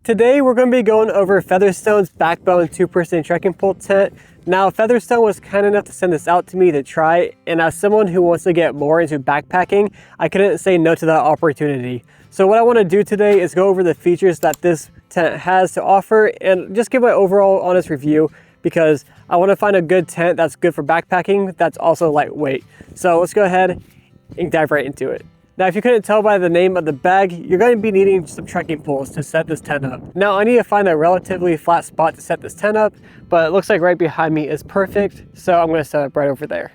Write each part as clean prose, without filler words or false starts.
Today we're going to be going over Featherstone's Backbone 2-person trekking pole tent. Now Featherstone was kind enough to send this out to me to try, and as someone who wants to get more into backpacking, I couldn't say no to that opportunity. So what I want to do today is go over the features that this tent has to offer and just give my overall honest review, because I want to find a good tent that's good for backpacking that's also lightweight. So let's go ahead and dive right into it. Now, if you couldn't tell by the name of the bag, you're going to be needing some trekking poles to set this tent up. Now, I need to find a relatively flat spot to set this tent up, but it looks like right behind me is perfect, so I'm going to set up right over there.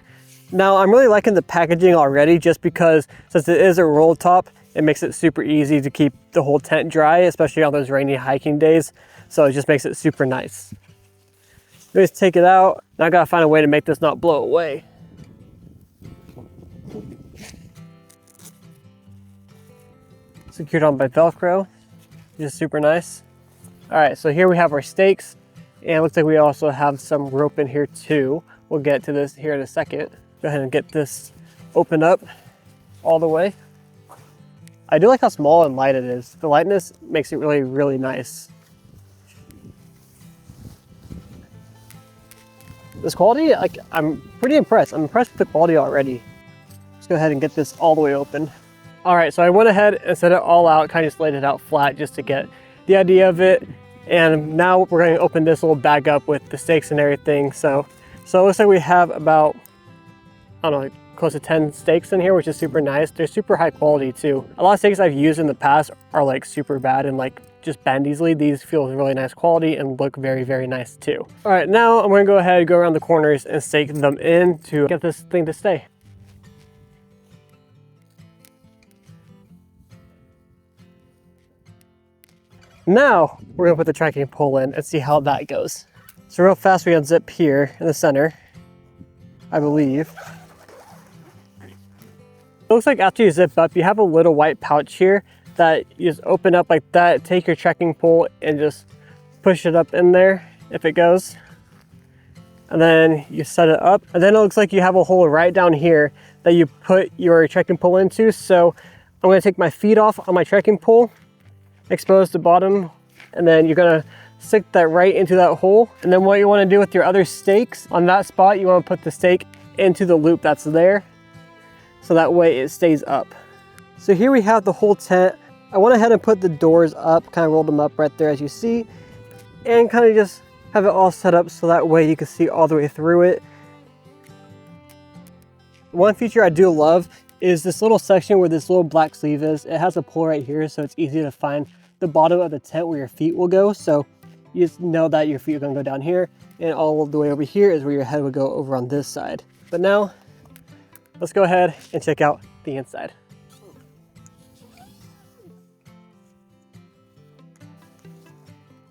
Now, I'm really liking the packaging already, just because since it is a roll top, it makes it super easy to keep the whole tent dry, especially on those rainy hiking days, so it just makes it super nice. Just take it out. Now I got to find a way to make this not blow away. Secured on by Velcro, which is super nice. All right, so here we have our stakes, and it looks like we also have some rope in here too. We'll get to this here in a second. Go ahead and get this open up all the way. I do like how small and light it is. The lightness makes it really, really nice. This quality, I'm pretty impressed. I'm impressed with the quality already. Let's go ahead and get this all the way open. All right, so I went ahead and set it all out, kind of just laid it out flat just to get the idea of it. And now we're going to open this little bag up with the stakes and everything. So it looks like we have about, I don't know, close to 10 stakes in here, which is super nice. They're super high quality too. A lot of stakes I've used in the past are like super bad and like just bend easily. These feel really nice quality and look very, very nice too. All right, now I'm going to go ahead and go around the corners and stake them in to get this thing to stay. Now we're gonna put the trekking pole in and see how that goes. So real fast, we unzip here in the center, I believe. It looks like after you zip up, you have a little white pouch here that you just open up like that, take your trekking pole and just push it up in there if it goes. And then you set it up. And then it looks like you have a hole right down here that you put your trekking pole into. So I'm gonna take my feet off on my trekking pole, expose the bottom, and then you're gonna stick that right into that hole. And then what you wanna do with your other stakes, on that spot, you wanna put the stake into the loop that's there, so that way it stays up. So here we have the whole tent. I went ahead and put the doors up, kind of rolled them up right there as you see, and kind of just have it all set up so that way you can see all the way through it. One feature I do love is this little section where this little black sleeve is. It has a pull right here, so it's easy to find the bottom of the tent where your feet will go. So you just know that your feet are gonna go down here, and all the way over here is where your head would go over on this side. But now, let's go ahead and check out the inside.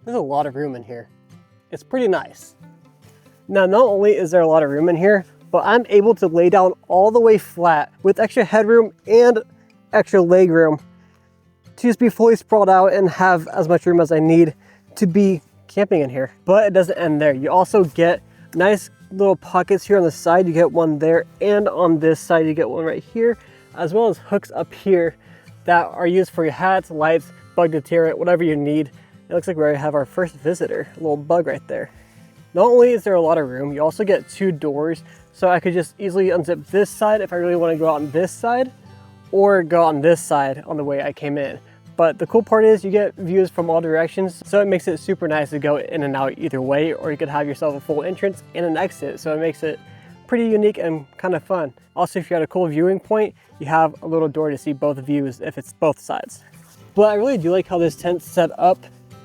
There's a lot of room in here. It's pretty nice. Now, not only is there a lot of room in here, but I'm able to lay down all the way flat with extra headroom and extra leg room to just be fully sprawled out and have as much room as I need to be camping in here. But it doesn't end there. You also get nice little pockets here on the side. You get one there, and on this side you get one right here, as well as hooks up here that are used for your hats, lights, bug deterrent, whatever you need. It looks like we already have our first visitor, a little bug right there. Not only is there a lot of room, you also get two doors, so I could just easily unzip this side if I really want to go out on this side, or go on this side on the way I came in. But the cool part is you get views from all directions, so it makes it super nice to go in and out either way, or you could have yourself a full entrance and an exit, so it makes it pretty unique and kind of fun. Also, if you had a cool viewing point, you have a little door to see both views if it's both sides. But I really do like how this tent's set up.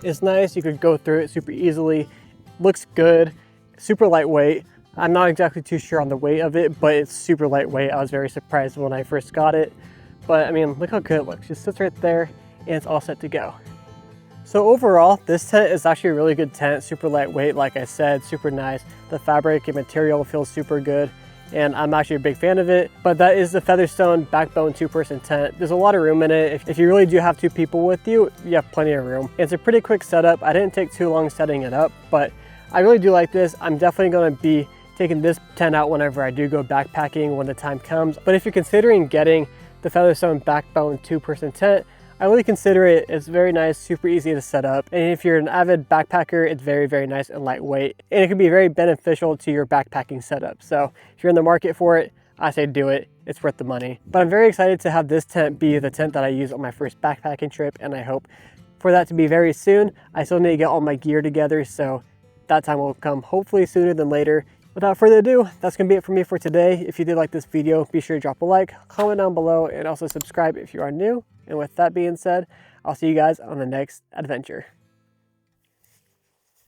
It's nice, you could go through it super easily, looks good, super lightweight. I'm not exactly too sure on the weight of it, but it's super lightweight. I was very surprised when I first got it. But I mean, look how good it looks. It just sits right there and it's all set to go. So overall, this tent is actually a really good tent, super lightweight, like I said, super nice. The fabric and material feels super good, and I'm actually a big fan of it. But that is the Featherstone Backbone 2-person tent. There's a lot of room in it. If you really do have two people with you, you have plenty of room. It's a pretty quick setup. I didn't take too long setting it up, but I really do like this. I'm definitely gonna be taking this tent out whenever I do go backpacking when the time comes. But if you're considering getting the Featherstone Backbone 2-person tent, I really consider it. It's very nice, super easy to set up. And if you're an avid backpacker, it's very, very nice and lightweight. And it can be very beneficial to your backpacking setup. So if you're in the market for it, I say do it. It's worth the money. But I'm very excited to have this tent be the tent that I use on my first backpacking trip. And I hope for that to be very soon. I still need to get all my gear together, so that time will come hopefully sooner than later. Without further ado, that's gonna be it for me for today. If you did like this video, be sure to drop a like, comment down below, and also subscribe if you are new. And with that being said, I'll see you guys on the next adventure.